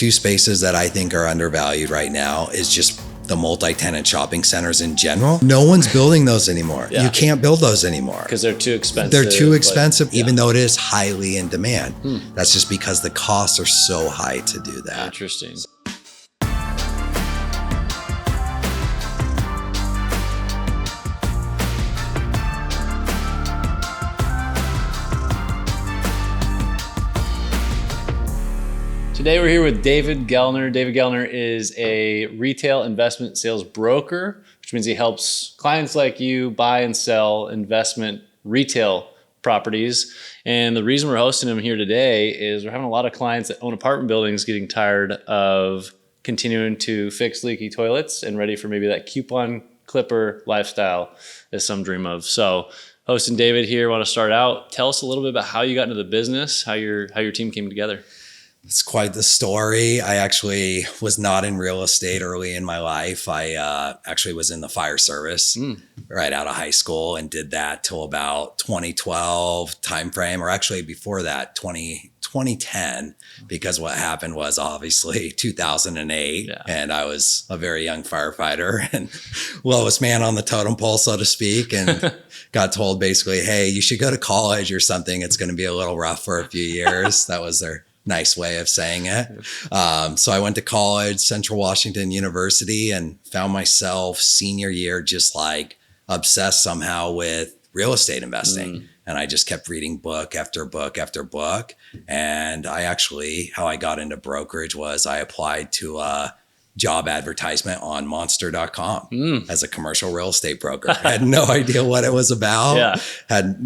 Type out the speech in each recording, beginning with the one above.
two spaces that I think are undervalued right now is just the multi-tenant shopping centers in general. No one's building those anymore. Yeah. You can't build those anymore. Because they're too expensive. They're too expensive, but, yeah. even though it is highly in demand. That's just because the costs are so high to do that. Interesting. Today we're here with David Gellner. David Gellner is a retail investment sales broker, which means he helps clients like you buy and sell investment retail properties. And the reason we're hosting him here today is we're having a lot of clients that own apartment buildings getting tired of continuing to fix leaky toilets and ready for maybe that coupon clipper lifestyle that some dream of. So hosting David here, want to start out. Tell us a little bit about how you got into the business, how your team came together. It's quite the story. I actually was not in real estate early in my life. I actually was in the fire service right out of high school and did that till about 2012 timeframe, or actually before that, 2010, because what happened was obviously 2008 and I was a very young firefighter and lowest man on the totem pole, so to speak, and got told basically, hey, you should go to college or something. It's going to be a little rough for a few years. That was their nice way of saying it. So I went to college, Central Washington University, and found myself senior year just like obsessed somehow with real estate investing. And I just kept reading book after book after book. And how I got into brokerage was I applied to a job advertisement on monster.com as a commercial real estate broker. I had no idea what it was about. Had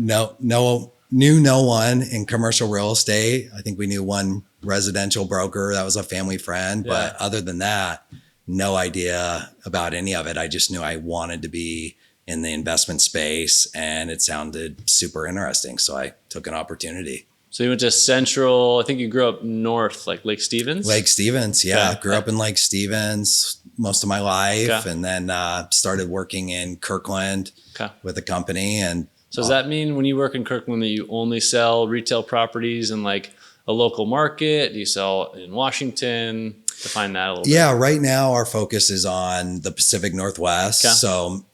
knew no one in commercial real estate. I think we knew one residential broker that was a family friend, but other than that, no idea about any of it. I just knew I wanted to be in the investment space and it sounded super interesting. So I took an opportunity. So you went to Central, I think you grew up north, like Lake Stevens? Lake Stevens, yeah. Grew up in Lake Stevens most of my life and then started working in Kirkland with a company. And so does that mean when you work in Kirkland that you only sell retail properties in like a local market? Do you sell in Washington? Define that a little bit. Yeah, right now our focus is on the Pacific Northwest. So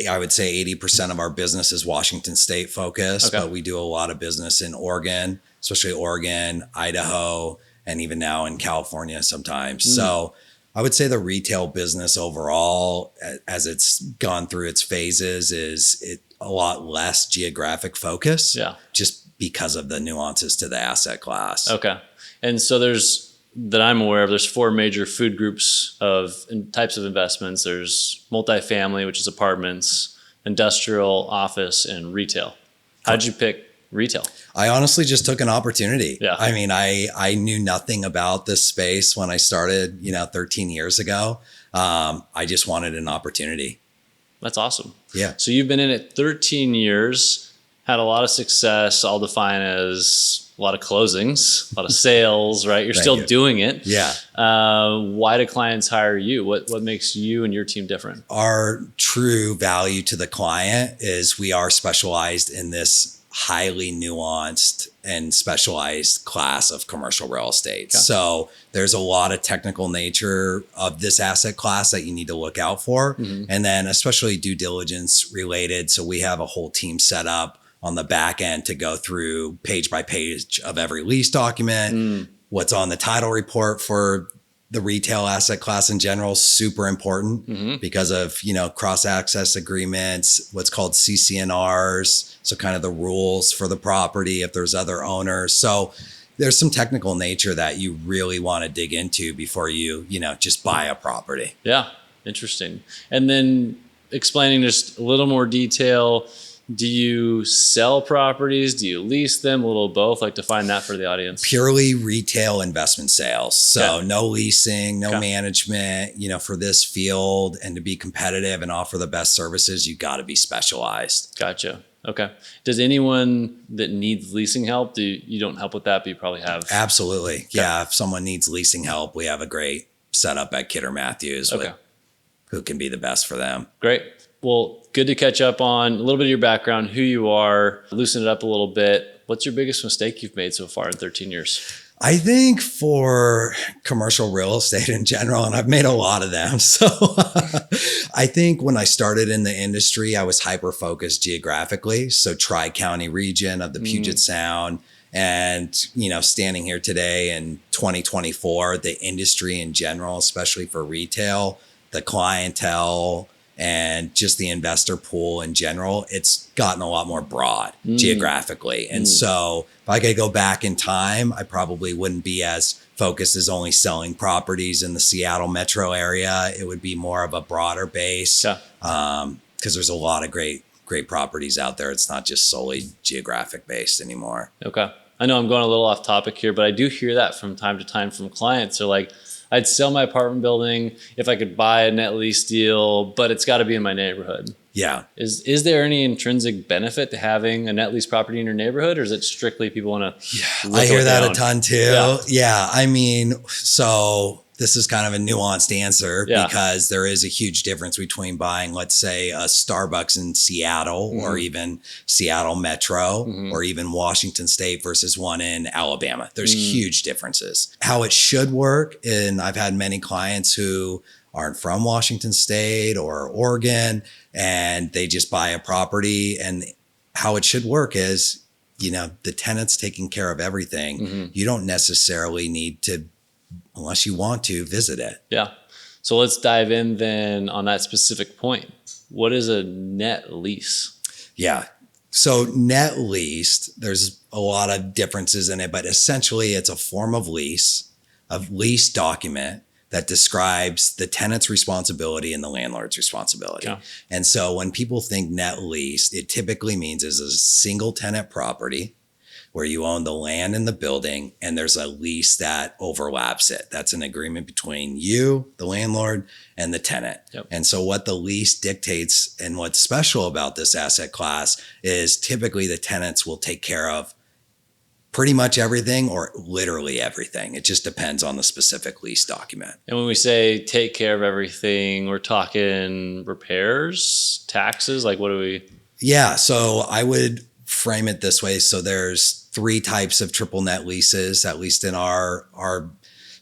I would say 80% of our business is Washington State focused, but we do a lot of business in Oregon, especially Oregon, Idaho, and even now in California sometimes. So I would say the retail business overall, as it's gone through its phases, is a lot less geographic focus, just because of the nuances to the asset class. Okay. And so that I'm aware of, there's four major food groups of types of investments. There's multifamily, which is apartments, industrial, office, and retail. How'd you pick retail? I honestly just took an opportunity. I mean, I knew nothing about this space when I started, 13 years ago. I just wanted an opportunity. That's awesome. Yeah. So you've been in it 13 years, had a lot of success. I'll define as a lot of closings, a lot of sales, right? You're still doing it. Yeah. Why do clients hire you? What makes you and your team different? Our true value to the client is we are specialized in this highly nuanced and specialized class of commercial real estate. So there's a lot of technical nature of this asset class that you need to look out for. And then especially due diligence related. So we have a whole team set up on the back end to go through page by page of every lease document, what's on the title report for the retail asset class in general, super important because of, cross access agreements, what's called CCNRs. So kind of the rules for the property if there's other owners. So there's some technical nature that you really want to dig into before you, just buy a property. Yeah. Interesting. And then explaining just a little more detail. Do you sell properties? Do you lease them? A little of both? Like define that for the audience. Purely retail investment sales. So no leasing, no management, for this field, and to be competitive and offer the best services, you got to be specialized. Gotcha. Okay. Does anyone that needs leasing help, you don't help with that, but you probably have? Absolutely. Okay. Yeah. If someone needs leasing help, we have a great setup at Kidder Matthews with who can be the best for them. Great. Well, good to catch up on a little bit of your background, who you are, loosen it up a little bit. What's your biggest mistake you've made so far in 13 years? I think for commercial real estate in general, and I've made a lot of them. So I think when I started in the industry, I was hyper focused geographically. So Tri-County region of the Puget Sound. And, standing here today in 2024, the industry in general, especially for retail, the clientele, and just the investor pool in general, it's gotten a lot more broad geographically. And so if I could go back in time, I probably wouldn't be as focused as only selling properties in the Seattle metro area. It would be more of a broader base because there's a lot of great properties out there. It's not just solely geographic based anymore. Okay. I know I'm going a little off topic here, but I do hear that from time to time from clients. They're like, I'd sell my apartment building if I could buy a net lease deal, but it's got to be in my neighborhood. Yeah. Is there any intrinsic benefit to having a net lease property in your neighborhood, or is it strictly people want to? I hear that a ton too. Yeah. I mean, so this is kind of a nuanced answer because there is a huge difference between buying, let's say, a Starbucks in Seattle or even Seattle Metro or even Washington State versus one in Alabama. There's huge differences. How it should work, and I've had many clients who aren't from Washington State or Oregon, and they just buy a property, and how it should work is, the tenant's taking care of everything. You don't necessarily need to, unless you want to, visit it. Yeah. So let's dive in then on that specific point. What is a net lease? Yeah. So net leased, there's a lot of differences in it, but essentially it's a form of lease, a lease document that describes the tenant's responsibility and the landlord's responsibility. Yeah. And so when people think net lease, it typically means it's a single tenant property where you own the land and the building, and there's a lease that overlaps it. That's an agreement between you, the landlord, and the tenant. Yep. And so what the lease dictates and what's special about this asset class is typically the tenants will take care of pretty much everything or literally everything. It just depends on the specific lease document. And when we say take care of everything, we're talking repairs, taxes, like what do we? Yeah, so I would frame it this way. So there's 3 types of triple net leases, at least in our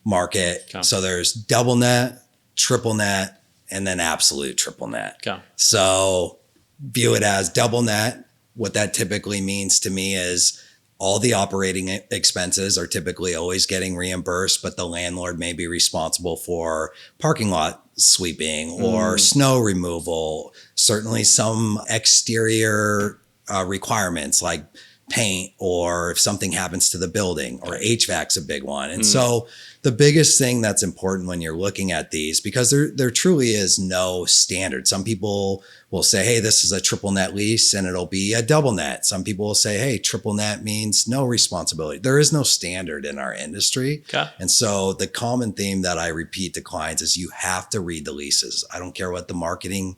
market. Okay. So there's double net, triple net, and then absolute triple net. Okay. So view it as double net. What that typically means to me is all the operating expenses are typically always getting reimbursed, but the landlord may be responsible for parking lot sweeping or snow removal, certainly some exterior requirements like paint, or if something happens to the building, or HVAC's a big one. And so the biggest thing that's important when you're looking at these, because there truly is no standard. Some people will say, hey, this is a triple net lease and it'll be a double net. Some people will say, hey, triple net means no responsibility. There is no standard in our industry. Okay. And so the common theme that I repeat to clients is you have to read the leases. I don't care what the marketing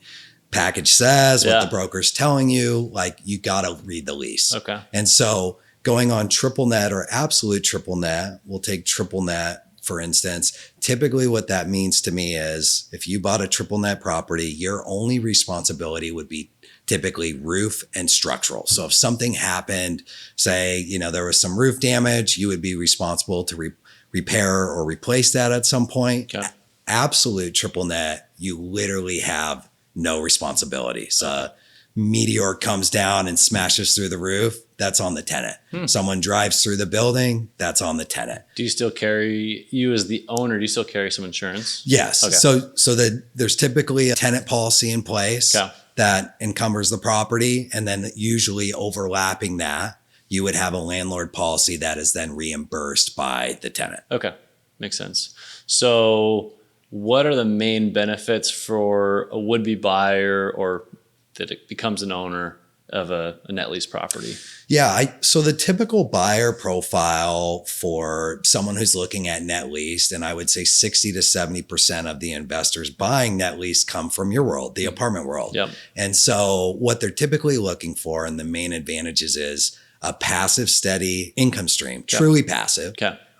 package says, what the broker's telling you, like you got to read the lease. Okay. And so going on triple net or absolute triple net, we'll take triple net, for instance. Typically what that means to me is if you bought a triple net property, your only responsibility would be typically roof and structural. So if something happened, say, there was some roof damage, you would be responsible to repair or replace that at some point. Okay. Absolute triple net, you literally have no responsibility. So meteor comes down and smashes through the roof, that's on the tenant. Someone drives through the building, that's on the tenant. Do you still carry, you as the owner, do you still carry some insurance? Yes. Okay. So there's typically a tenant policy in place that encumbers the property. And then usually overlapping that, you would have a landlord policy that is then reimbursed by the tenant. Okay. Makes sense. So what are the main benefits for a would-be buyer or that it becomes an owner of a net lease property? Yeah. So the typical buyer profile for someone who's looking at net lease, and I would say 60 to 70% of the investors buying net lease come from your world, the apartment world. Yep. And so what they're typically looking for, and the main advantages is a passive, steady income stream, truly passive,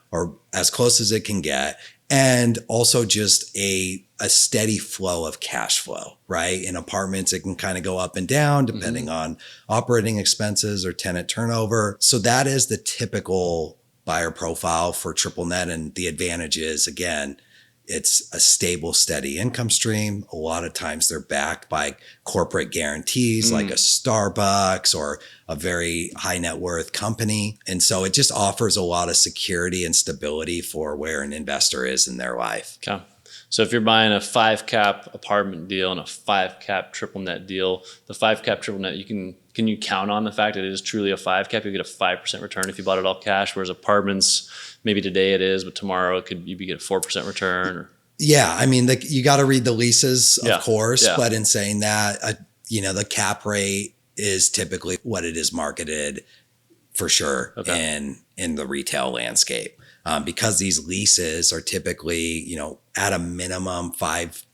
or as close as it can get. And also just a steady flow of cash flow, right? In apartments, it can kind of go up and down depending on operating expenses or tenant turnover. So that is the typical buyer profile for triple net. And the advantage is, again, it's a stable, steady income stream. A lot of times they're backed by corporate guarantees like a Starbucks or a very high net worth company. And so it just offers a lot of security and stability for where an investor is in their life. Okay. So if you're buying a 5 cap apartment deal and a 5 cap triple net deal, the 5 cap triple net, can you count on the fact that it is truly a 5 cap? You get a 5% return if you bought it all cash, whereas apartments, maybe today it is, but tomorrow you get a 4% return. Or... Yeah, I mean, you got to read the leases, of course, Yeah. but in saying that, the cap rate is typically what it is marketed for sure in the retail landscape. Because these leases are typically, at a minimum 5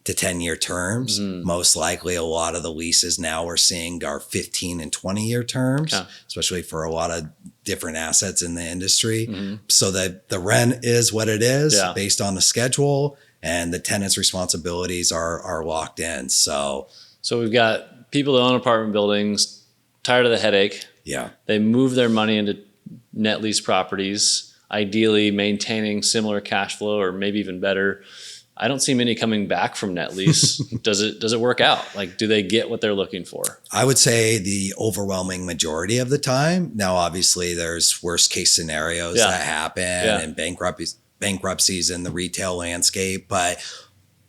to 10 year terms. Most likely a lot of the leases now we're seeing are 15 and 20 year terms, especially for a lot of different assets in the industry. So that the rent is what it is based on the schedule, and the tenant's responsibilities are locked in. So we've got people that own apartment buildings, tired of the headache. Yeah. They move their money into net lease properties, ideally maintaining similar cash flow or maybe even better. I don't see many coming back from net lease. Does it work out? Like, do they get what they're looking for? I would say the overwhelming majority of the time. Now, obviously, there's worst case scenarios that happen and bankruptcies in the retail landscape. But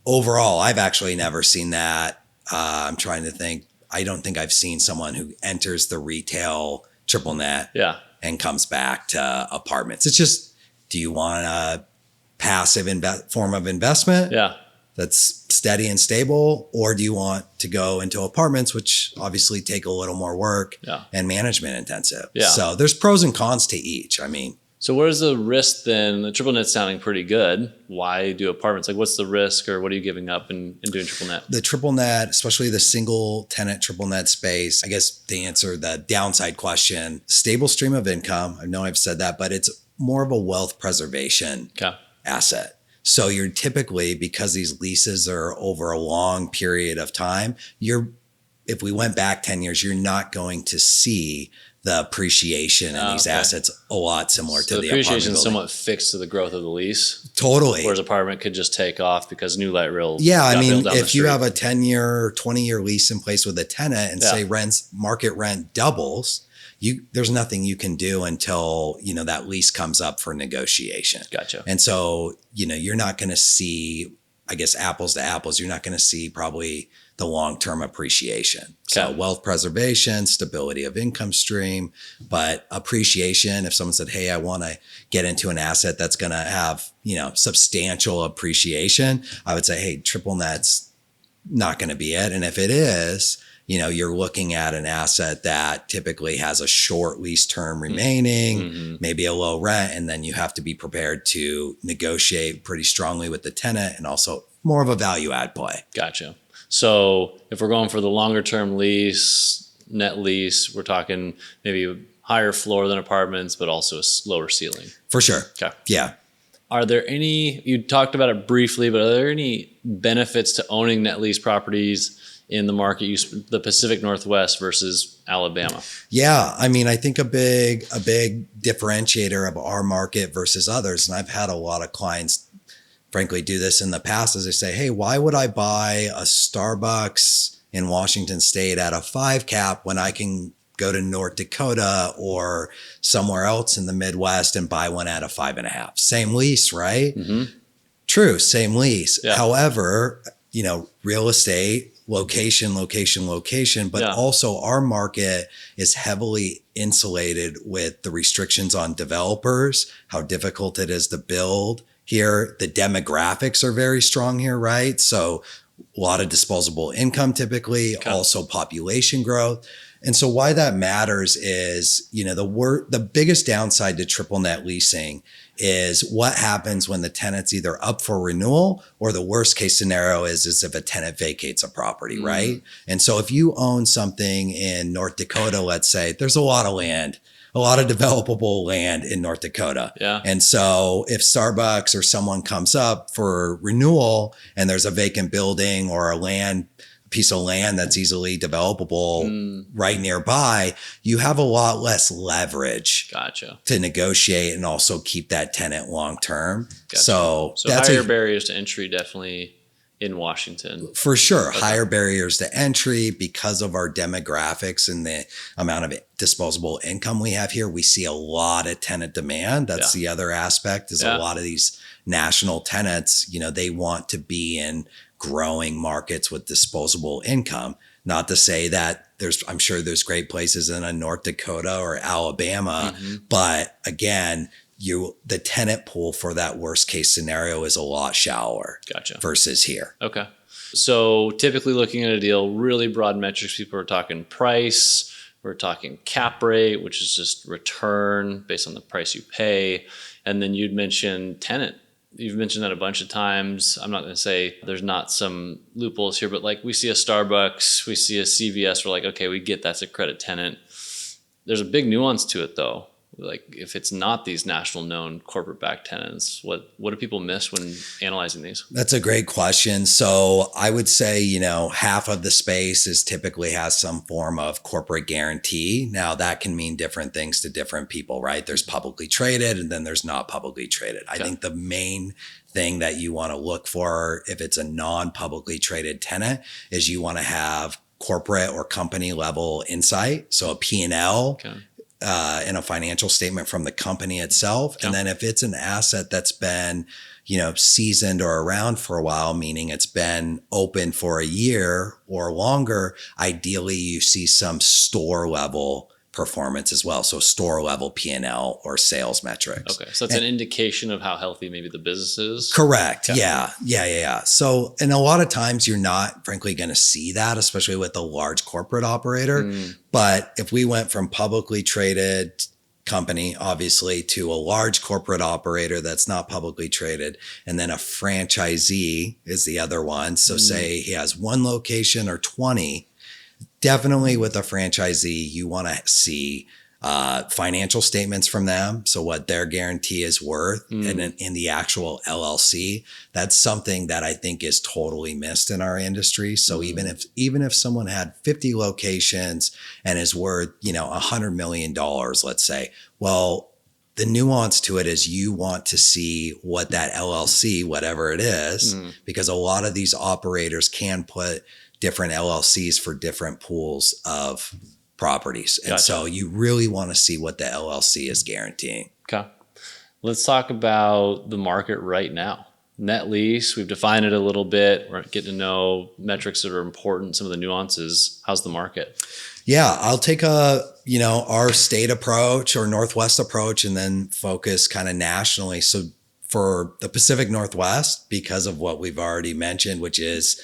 overall, I've actually never seen that. I'm trying to think. I don't think I've seen someone who enters the retail triple net and comes back to apartments. It's just, do you want a passive form of investment that's steady and stable, or do you want to go into apartments, which obviously take a little more work and management intensive? So there's pros and cons to each. I mean, so what is the risk then? The triple net's sounding pretty good. Why do apartments? Like, what's the risk, or what are you giving up in doing triple net? The triple net, especially the single tenant triple net space, I guess to answer the downside question, stable stream of income. I know I've said that, but it's more of a wealth preservation asset. So you're typically, because these leases are over a long period of time, if we went back 10 years, you're not going to see the appreciation in these assets a lot similar to the appreciation is somewhat fixed to the growth of the lease. Totally. Whereas apartment could just take off because new light rail. Yeah, I mean, if you have a 10-year or 20-year lease in place with a tenant and say market rent doubles, there's nothing you can do until, that lease comes up for negotiation. Gotcha. And so, you're not going to see, I guess, apples to apples. You're not going to see probably the long-term appreciation. So wealth preservation, stability of income stream, but appreciation. If someone said, hey, I want to get into an asset that's going to have, substantial appreciation, I would say, hey, triple net's not going to be it. And if it is, you're looking at an asset that typically has a short lease term remaining, maybe a low rent, and then you have to be prepared to negotiate pretty strongly with the tenant, and also more of a value add play. Gotcha. So if we're going for the longer term lease, net lease, we're talking maybe higher floor than apartments, but also a lower ceiling. For sure. Okay. Yeah. Are there any, you talked about it briefly, but are there any benefits to owning net lease properties in the market, the Pacific Northwest versus Alabama? Yeah. I mean, I think a big differentiator of our market versus others, and I've had a lot of clients frankly do this in the past, is they say, hey, why would I buy a Starbucks in Washington State at a 5 cap when I can go to North Dakota or somewhere else in the Midwest and buy one at a 5.5? Same lease, right? True, same lease. Yeah. However, real estate, location, but also our market is heavily insulated with the restrictions on developers, how difficult it is to build here. The demographics are very strong here, right? So a lot of disposable income typically, also population growth. And so why that matters is, the biggest downside to triple net leasing is what happens when the tenant's either up for renewal, or the worst case scenario is if a tenant vacates a property, right? And so if you own something in North Dakota, let's say, there's a lot of land, a lot of developable land in North Dakota. Yeah. And so if Starbucks or someone comes up for renewal and there's a vacant building or a land piece of land that's easily developable right nearby, you have a lot less leverage Gotcha. to negotiate and also keep that tenant long term. Gotcha. So that's higher barriers to entry definitely in Washington. For sure. Okay. Higher barriers to entry because of our demographics and the amount of disposable income we have here. We see a lot of tenant demand. That's the other aspect is a lot of these national tenants, they want to be in growing markets with disposable income. Not to say that I'm sure there's great places in North Dakota or Alabama, but again, the tenant pool for that worst case scenario is a lot shallower versus here. Okay. So typically looking at a deal, really broad metrics, people are talking price, we're talking cap rate, which is just return based on the price you pay. And then you'd mentioned tenant. You've mentioned that a bunch of times. I'm not going to say there's not some loopholes here, but like we see a Starbucks, we see a CVS, we're like, okay, we get that's a credit tenant. There's a big nuance to it though. Like if it's not these national known corporate backed tenants, what do people miss when analyzing these? That's a great question. So I would say, half of the space typically has some form of corporate guarantee. Now that can mean different things to different people, right? There's publicly traded and then there's not publicly traded. I think the main thing that you want to look for if it's a non-publicly traded tenant is you want to have corporate or company level insight. So a P&L. In a financial statement from the company itself. And then if it's an asset that's been, seasoned or around for a while, meaning it's been open for a year or longer, ideally you see some store level performance as well. So store level P&L or sales metrics. Okay. So it's an indication of how healthy maybe the business is. Correct. Okay. Yeah. So, and a lot of times you're not frankly going to see that, especially with a large corporate operator. But if we went from publicly traded company, obviously, to a large corporate operator that's not publicly traded, and then a franchisee is the other one. So say he has one location or 20, definitely with a franchisee, you want to see financial statements from them. So what their guarantee is worth and in the actual LLC, that's something that I think is totally missed in our industry. So even if someone had 50 locations and is worth, $100 million, let's say, well, the nuance to it is you want to see what that LLC, whatever it is, because a lot of these operators can put different LLCs for different pools of properties. And so you really want to see what the LLC is guaranteeing. Okay. Let's talk about the market right now. Net lease, we've defined it a little bit. We're getting to know metrics that are important, some of the nuances. How's the market? Yeah, I'll take our state approach or Northwest approach and then focus kind of nationally. So for the Pacific Northwest, because of what we've already mentioned, which is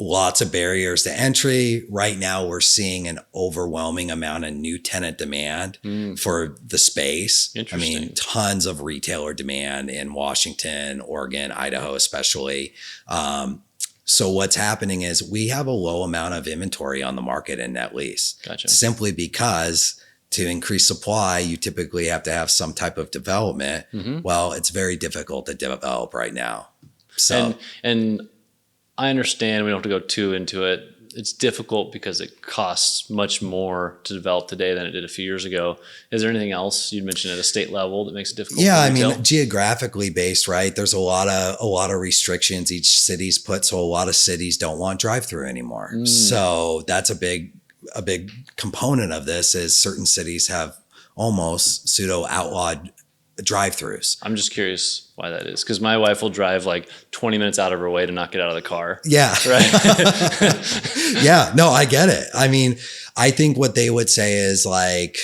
lots of barriers to entry. Right now, we're seeing an overwhelming amount of new tenant demand for the space. I mean, tons of retailer demand in Washington, Oregon, Idaho, especially. So what's happening is we have a low amount of inventory on the market in net lease. Simply because to increase supply, you typically have to have some type of development. Well, it's very difficult to develop right now. So and I understand we don't have to go too into it. It's difficult because it costs much more to develop today than it did a few years ago. Is there anything else you'd mention at a state level that makes it difficult? Yeah, I mean, geographically based, right? There's a lot of restrictions each city's put. So a lot of cities don't want drive-through anymore. So that's a big component of this is certain cities have almost pseudo outlawed drive-throughs. I'm just curious why that is, because my wife will drive like 20 minutes out of her way to not get out of the car. Yeah. Right. Yeah. No, I get it. I mean, I think what they would say is like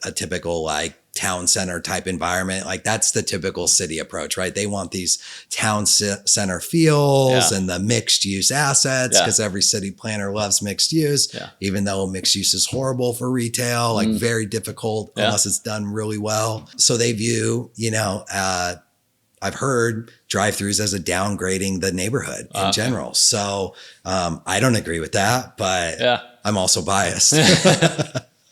a typical like town center type environment. Like that's the typical city approach, right? They want these town center feels and the mixed use assets because every city planner loves mixed use, even though mixed use is horrible for retail, like very difficult unless it's done really well. So they view, I've heard drive-throughs as a downgrading the neighborhood in general. So I don't agree with that, but I'm also biased.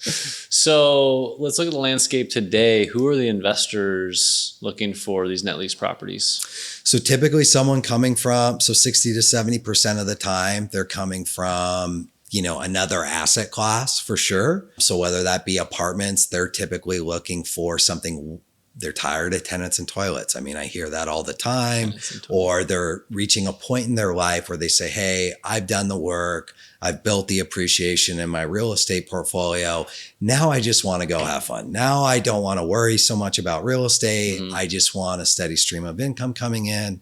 So let's look at the landscape today. Who are the investors looking for these net lease properties? So typically someone coming from, so 60 to 70% of the time, they're coming from, another asset class for sure. So whether that be apartments, they're typically looking for something. They're tired of tenants and toilets. I mean, I hear that all the time. Or they're reaching a point in their life where they say, hey, I've done the work. I've built the appreciation in my real estate portfolio. Now I just want to go have fun. Now I don't want to worry so much about real estate. I just want a steady stream of income coming in.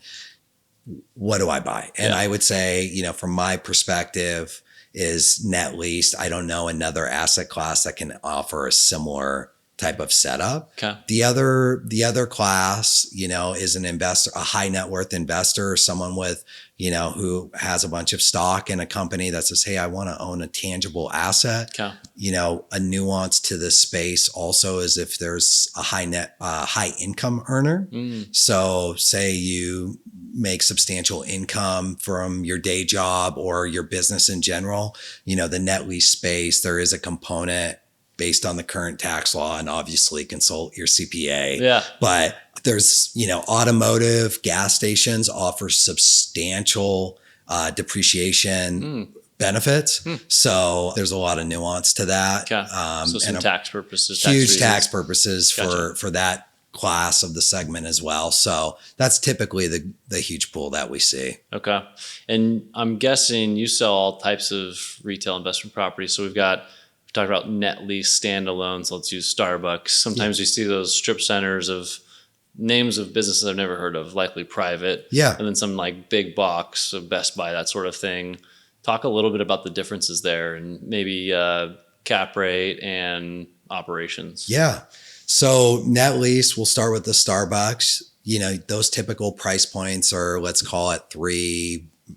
What do I buy? And I would say, from my perspective, is net leased. I don't know another asset class that can offer a similar type of setup. Okay. The other class, is an investor, a high net worth investor, or someone with, who has a bunch of stock in a company that says, hey, I want to own a tangible asset. Okay. A nuance to this space also is if there's a high income earner. So say you make substantial income from your day job or your business in general, the net lease space, there is a component based on the current tax law, and obviously consult your CPA. Yeah. But there's, automotive gas stations offer substantial depreciation benefits. So there's a lot of nuance to that. Okay. So some tax purposes. Huge tax purposes for that class of the segment as well. So that's typically the huge pool that we see. Okay. And I'm guessing you sell all types of retail investment properties. So we talk about net lease standalones. Let's use Starbucks. Sometimes you see those strip centers of names of businesses I've never heard of, likely private. Yeah. And then some like big box of Best Buy, that sort of thing. Talk a little bit about the differences there and maybe cap rate and operations. Yeah. So net lease, we'll start with the Starbucks. Those typical price points are, let's call it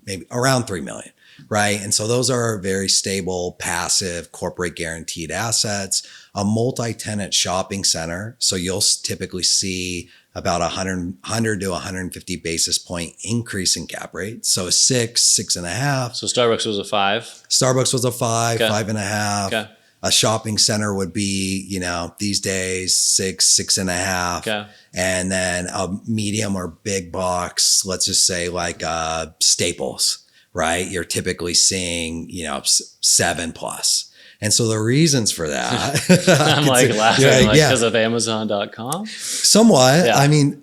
maybe around 3 million. Right. And so those are very stable, passive, corporate guaranteed assets, a multi-tenant shopping center. So you'll typically see about 100 to 150 basis point increase in cap rate. So 6.5. So Starbucks was a 5. Starbucks was a 5, Okay. 5.5. Okay. A shopping center would be, these days 6.5. Okay. And then a medium or big box, let's just say like Staples. Right? You're typically seeing, 7+. And so the reasons for that, I'm like laughing because of Amazon.com. Somewhat. Yeah. I mean,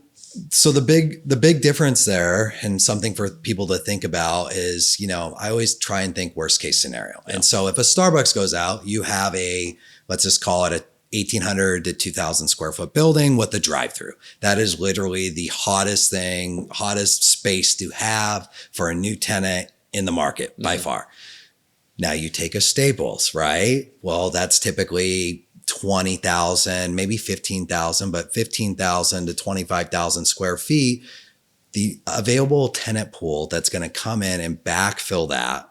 so the big difference there, and something for people to think about is, I always try and think worst case scenario. Yeah. And so if a Starbucks goes out, you have let's just call it a 1,800 to 2,000 square foot building with a drive-through. That is literally the hottest space to have for a new tenant in the market by far. Now you take a Staples, right? Well, that's typically 20,000, maybe 15,000, but 15,000 to 25,000 square feet. The available tenant pool that's going to come in and backfill that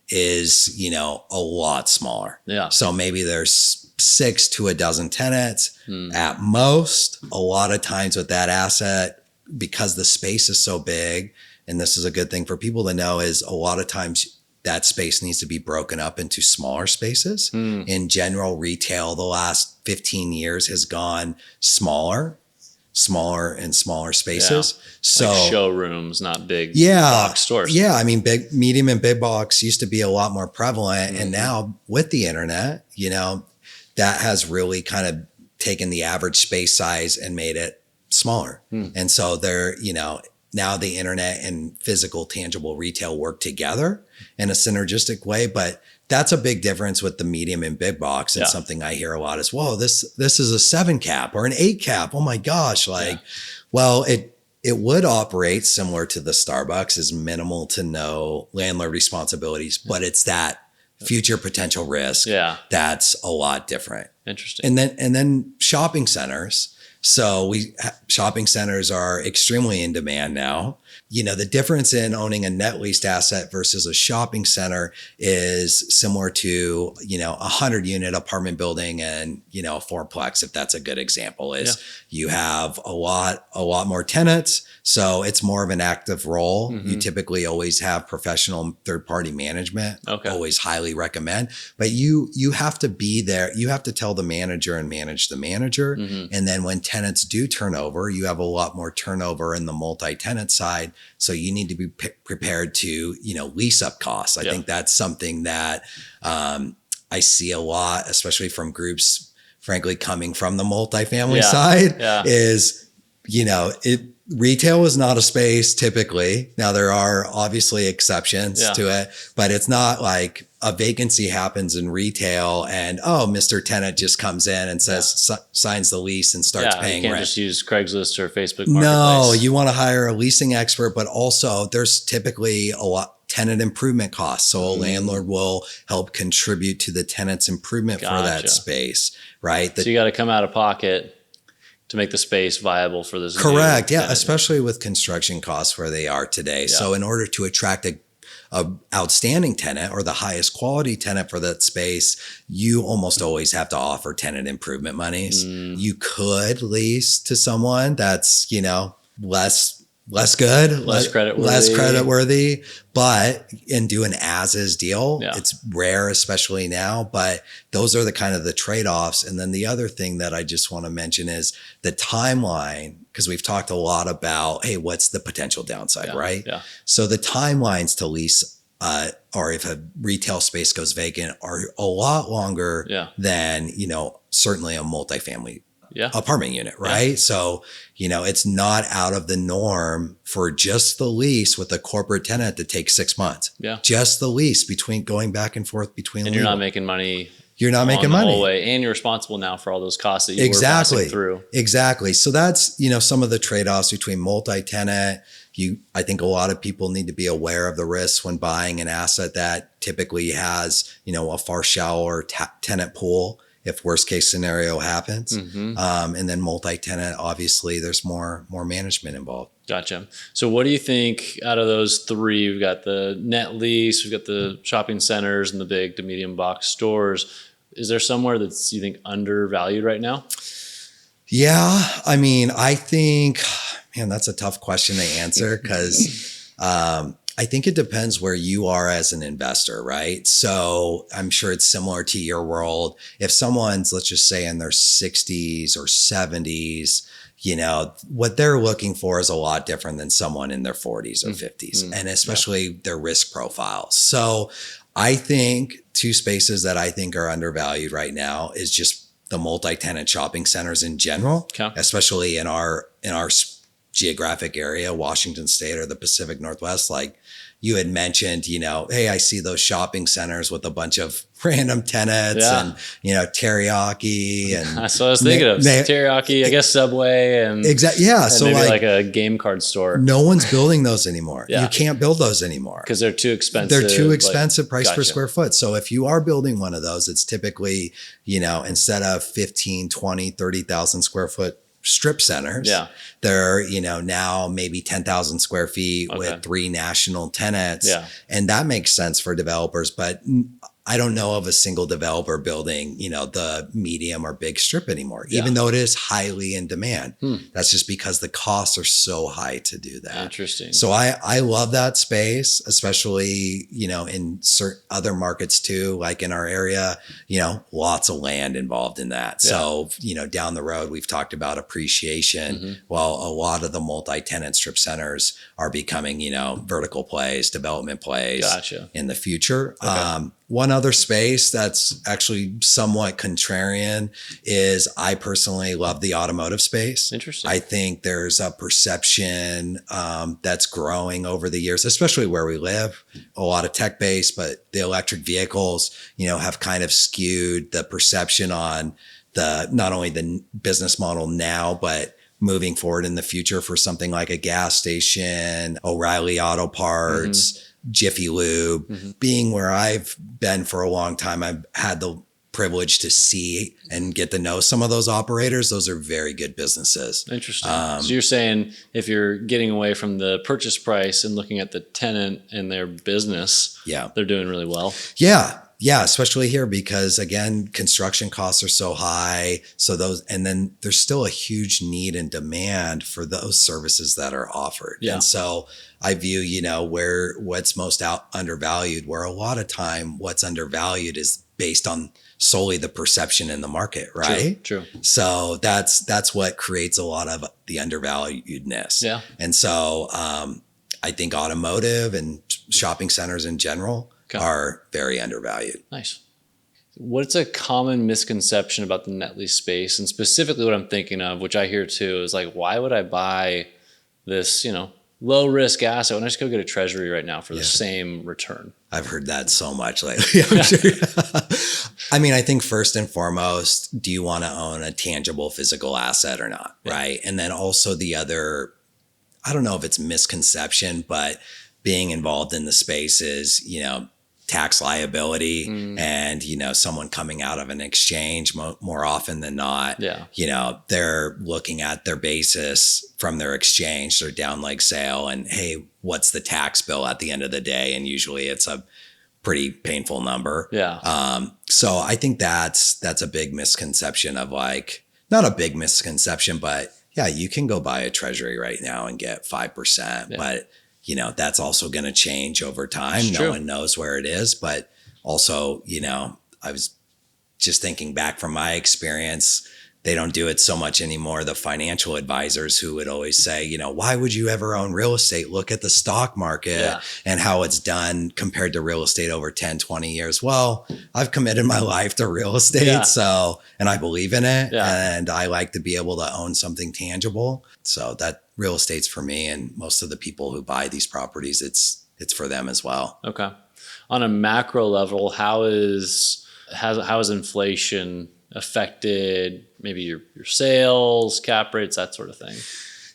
is, a lot smaller. Yeah. So maybe there's 6 to a dozen tenants at most. A lot of times with that asset, because the space is so big, and this is a good thing for people to know, is a lot of times that space needs to be broken up into smaller spaces. In general, retail the last 15 years has gone smaller and smaller spaces. Yeah. So like showrooms, not big box stores. Yeah. I mean, medium and big box used to be a lot more prevalent. And now with the internet, that has really kind of taken the average space size and made it smaller. And so now the internet and physical tangible retail work together in a synergistic way. But that's a big difference with the medium and big box. And something I hear a lot is, whoa, this is a 7 cap or an 8 cap. Oh my gosh. Well, it would operate similar to the Starbucks, is minimal to no landlord responsibilities, but it's that future potential risk. Yeah. That's a lot different. Interesting. And then shopping centers. So shopping centers are extremely in demand now. The difference in owning a net leased asset versus a shopping center is similar to, a 100-unit apartment building and, a fourplex, if that's a good example, is you have a lot more tenants. So it's more of an active role. You typically always have professional third-party management. Always highly recommend. But you have to be there. You have to tell the manager and manage the manager. And then when tenants do turnover, you have a lot more turnover in the multi-tenant side. So you need to be prepared to, lease up costs. I think that's something that I see a lot, especially from groups, frankly, coming from the multifamily side is, retail is not a space typically. Now there are obviously exceptions to it, but it's not like a vacancy happens in retail and, Mr. Tenant just comes in and says, signs the lease and starts paying rent. You can't rent. just use Craigslist or Facebook Marketplace. No, you want to hire a leasing expert, but also there's typically a lot tenant improvement costs. So a landlord will help contribute to the tenant's improvement for that space, right? So you got to come out of pocket to make the space viable for this. Correct. Yeah. Especially with construction costs where they are today. So in order to attract a outstanding tenant or the highest quality tenant for that space, you almost always have to offer tenant improvement monies. You could lease to someone that's, less good, less creditworthy, but and do an as-is deal. It's rare, especially now, but those are the kind of the trade-offs. And then the other thing that I just want to mention is the timeline, because we've talked a lot about, hey, what's the potential downside, right? So the timelines to lease or if a retail space goes vacant are a lot longer than, certainly a multifamily apartment unit, right? So, it's not out of the norm for just the lease with a corporate tenant to take 6 months. Just the lease between going back and forth between. And you're not making money. You're not making money. The whole way, and you're responsible now for all those costs that you were passing through. Exactly. So that's, some of the trade-offs between multi-tenant. I think a lot of people need to be aware of the risks when buying an asset that typically has, a far shallower tenant pool if worst case scenario happens. And then multi-tenant, obviously there's more management involved. Gotcha. So what do you think out of those three? We've got the net lease, we've got the shopping centers and the big to medium box stores. Is there somewhere that's, you think, undervalued right now? Yeah. I mean, I think, man, that's a tough question to answer because I think it depends where you are as an investor, right? So I'm sure it's similar to your world. If someone's, let's just say in their 60s or 70s, what they're looking for is a lot different than someone in their 40s or 50s, and especially their risk profile. So I think two spaces that I think are undervalued right now is just the multi-tenant shopping centers in general, especially in our geographic area, Washington State or the Pacific Northwest. Like you had mentioned, hey, I see those shopping centers with a bunch of random tenants and, teriyaki. And that's what I was thinking of. Teriyaki, I guess Subway and exactly. Yeah. And so maybe like a game card store. No one's building those anymore. You can't build those anymore. Because they're too expensive. They're too expensive price per square foot. So if you are building one of those, it's typically, instead of 15, 20, 30,000 square foot strip centers. They're, now maybe 10,000 square feet with 3 national tenants. And that makes sense for developers, but I don't know of a single developer building, the medium or big strip anymore, even though it is highly in demand. That's just because the costs are so high to do that. Interesting. So I love that space, especially, in certain other markets too, like in our area, lots of land involved in that. So, down the road, we've talked about appreciation. Well, a lot of the multi-tenant strip centers are becoming, vertical plays, development plays in the future. One other space that's actually somewhat contrarian is I personally love the automotive space. Interesting. I think there's a perception that's growing over the years, especially where we live, a lot of tech based, but the electric vehicles, have kind of skewed the perception on not only the business model now, but moving forward in the future for something like a gas station, O'Reilly Auto Parts, Jiffy Lube. Being where I've been for a long time, I've had the privileged to see and get to know some of those operators, those are very good businesses. Interesting. So you're saying if you're getting away from the purchase price and looking at the tenant and their business, they're doing really well. Yeah, especially here because again, construction costs are so high. So and then there's still a huge need and demand for those services that are offered. Yeah. And so I view, what's most undervalued, where a lot of time what's undervalued is based on solely the perception in the market, right? True. So that's what creates a lot of the undervaluedness. Yeah. And so I think automotive and shopping centers in general are very undervalued. Nice. What's a common misconception about the net lease space? And specifically what I'm thinking of, which I hear too, is like, why would I buy this, low risk asset when I just go get a treasury right now for the same return? I've heard that so much lately. I mean, I think first and foremost, do you want to own a tangible physical asset or not? Yeah. Right. And then also the other, I don't know if it's misconception, but being involved in the space is, tax liability and, someone coming out of an exchange more often than not, they're looking at their basis from their exchange, their down leg sale, and hey, what's the tax bill at the end of the day? And usually it's a pretty painful number. Yeah. So I think that's a big misconception of not a big misconception, but yeah, you can go buy a treasury right now and get 5%, but that's also going to change over time. No one knows where it is, but also, I was just thinking back from my experience, they don't do it so much anymore. The financial advisors who would always say, why would you ever own real estate? Look at the stock market and how it's done compared to real estate over 10, 20 years. Well, I've committed my life to real estate. And I believe in it and I like to be able to own something tangible. So that real estate's for me, and most of the people who buy these properties, it's for them as well. Okay. On a macro level, how is inflation affected maybe your sales, cap rates, that sort of thing?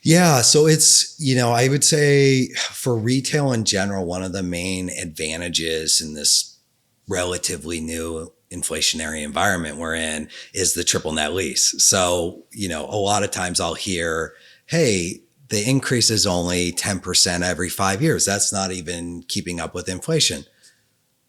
Yeah. So it's, I would say for retail in general, one of the main advantages in this relatively new inflationary environment we're in is the triple net lease. So, a lot of times I'll hear, hey, the increase is only 10% every 5 years. That's not even keeping up with inflation.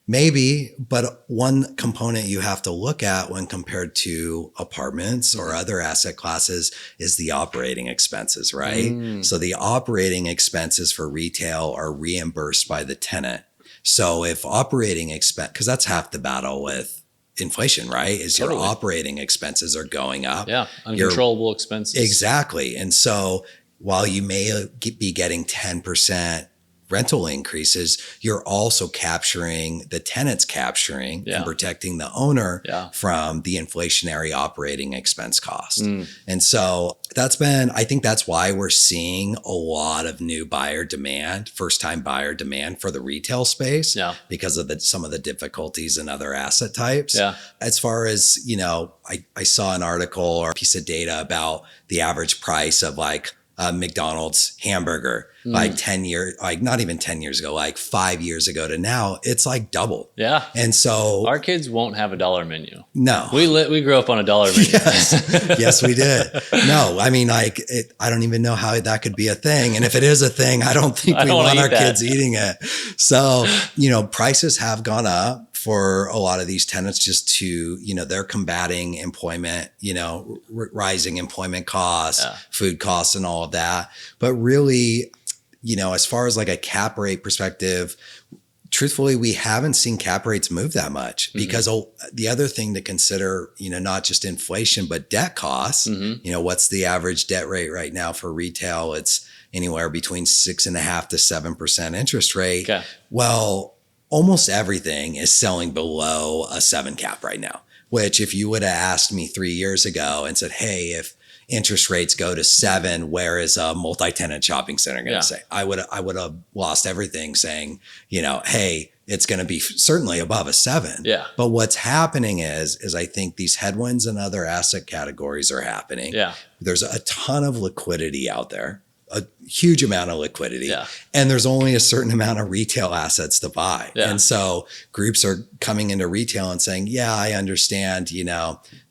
Maybe, but one component you have to look at when compared to apartments or other asset classes is the operating expenses, right? So the operating expenses for retail are reimbursed by the tenant. So if operating expense, because that's half the battle with inflation, right? Is your operating expenses are going up. Yeah, uncontrollable expenses. Exactly. And so while you may be getting 10% rental increases, you're also capturing, the tenant's capturing and protecting the owner from the inflationary operating expense cost. And so I think that's why we're seeing a lot of new buyer demand, first time buyer demand for the retail space because of some of the difficulties in other asset types. As far as, I saw an article or a piece of data about the average price of McDonald's hamburger, not even 10 years ago, 5 years ago to now, it's doubled. Yeah. And so our kids won't have a dollar menu. No. We grew up on a dollar menu. Yes, we did. No, I mean, I don't even know how that could be a thing. And if it is a thing, I don't think we want our kids eating it. So, prices have gone up for a lot of these tenants just to, they're combating employment, rising employment costs, food costs and all of that. But really, as far as a cap rate perspective, truthfully, we haven't seen cap rates move that much because the other thing to consider, not just inflation, but debt costs, what's the average debt rate right now for retail? It's anywhere between 6.5% to 7% interest rate. Okay. Well, almost everything is selling below a 7 cap right now, which if you would have asked me 3 years ago and said, hey, if interest rates go to 7, where is a multi-tenant shopping center going to say? I would have lost everything saying, hey, it's going to be certainly above a 7. Yeah. But what's happening is I think these headwinds and other asset categories are happening. Yeah. There's a ton of liquidity out there. a huge amount of liquidity, Yeah. and there's only a certain amount of retail assets to buy. Yeah. And so groups are coming into retail and saying, yeah, I understand,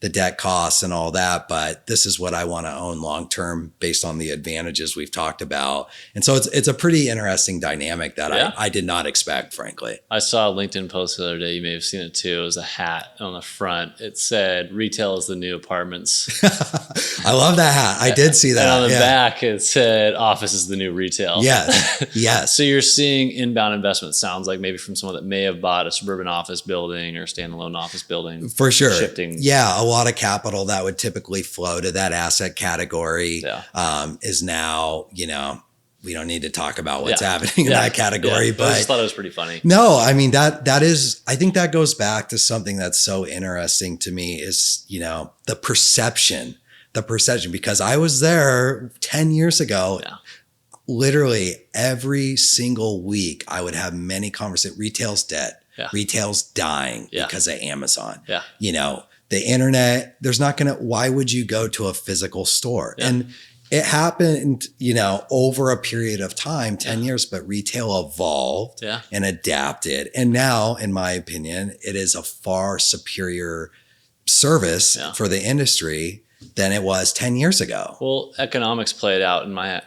the debt costs and all that, but this is what I want to own long-term based on the advantages we've talked about. And so it's a pretty interesting dynamic that I did not expect, frankly. I saw a LinkedIn post the other day. You may have seen it too. It was a hat on the front. It said, "Retail is the new apartments." I love that hat. I did see that. And on the back, it said, "Office is the new retail." Yes. Yes. So you're seeing inbound investment, sounds like maybe from someone that may have bought a suburban office building or standalone office building. For sure. Shifting. Yeah. A lot of capital that would typically flow to that asset category is now, we don't need to talk about what's happening in that category, but I just thought it was pretty funny. No, I mean, that is, I think that goes back to something that's so interesting to me is, the perception, because I was there 10 years ago. Yeah. Literally every single week I would have many conversations. Retail's dead. Yeah. Retail's dying because of Amazon. Yeah. The internet, why would you go to a physical store? Yeah. And it happened, over a period of time, 10 years, but retail evolved and adapted. And now, in my opinion, it is a far superior service for the industry than it was 10 years ago. Well, economics played out in my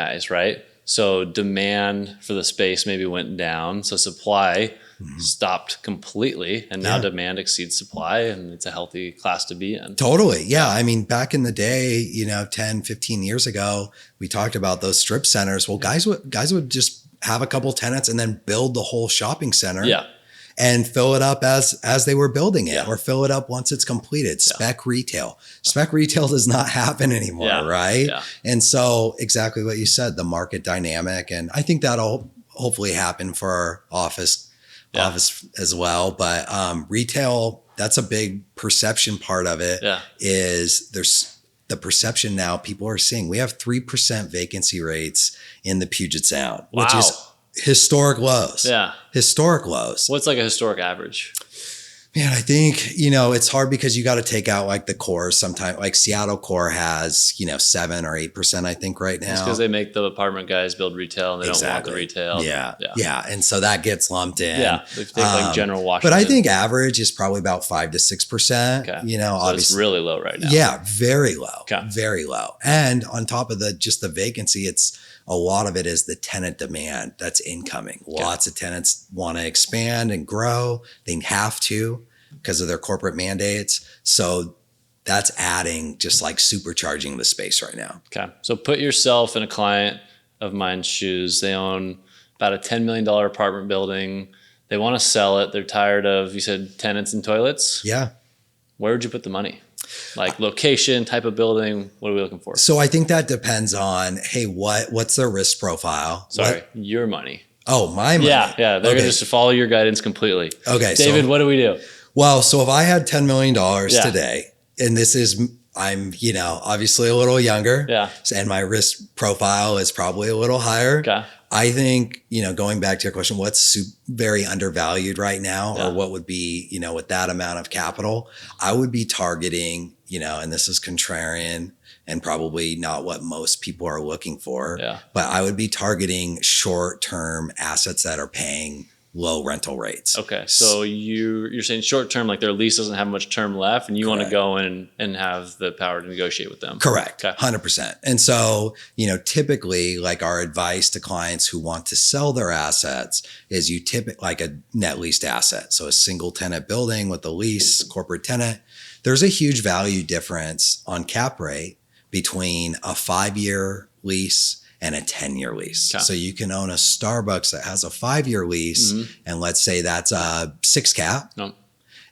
eyes, right? So demand for the space maybe went down. So supply stopped completely, and now demand exceeds supply, and it's a healthy class to be in. Totally. Yeah. I mean, back in the day, 10, 15 years ago, we talked about those strip centers. Well, guys would just have a couple tenants and then build the whole shopping center. Yeah. And fill it up as they were building it, or fill it up once it's completed. Spec retail. Spec retail does not happen anymore, right? Yeah. And so exactly what you said, the market dynamic, and I think that'll hopefully happen for our office as well. But retail, that's a big perception part of it. Is there's the perception now people are seeing. We have 3% vacancy rates in the Puget Sound, which is historic lows. Yeah. Historic lows. What's like a historic average? Man, I think, it's hard because you got to take out like the core sometimes. Like Seattle core has, 7 or 8%, I think right now. It's because they make the apartment guys build retail and they don't want the retail. Yeah. And so that gets lumped in. Yeah. They take like general Washington. But I think average is probably about 5 to 6%. Okay. So obviously. It's really low right now. Yeah. Very low. Okay. Very low. And on top of just the vacancy, a lot of it is the tenant demand that's incoming. Okay. Lots of tenants want to expand and grow. They have to because of their corporate mandates. So that's adding, just like supercharging the space right now. Okay. So put yourself in a client of mine's shoes. They own about a $10 million apartment building. They want to sell it. They're tired of, you said, tenants and toilets. Yeah. Where would you put the money? Like location, type of building, what are we looking for? So I think that depends on, hey, what's their risk profile? Sorry, your money. Oh, my money. Yeah. They're going to just follow your guidance completely. Okay. David, what do we do? Well, so if I had $10 million today, and I'm, obviously a little younger, and my risk profile is probably a little higher. Okay. I think, going back to your question, what's very undervalued right now, or what would be, with that amount of capital, I would be targeting, and this is contrarian and probably not what most people are looking for, but I would be targeting short-term assets that are paying low rental rates. Okay. So you're saying short term, like their lease doesn't have much term left and you want to go in and have the power to negotiate with them. Correct. Okay. 100%. And so, typically like our advice to clients who want to sell their assets is you like a net leased asset. So a single tenant building with a lease, corporate tenant, there's a huge value difference on cap rate between a 5-year lease and a 10-year lease. Okay. So you can own a Starbucks that has a 5-year lease, and let's say that's a 6 cap. No.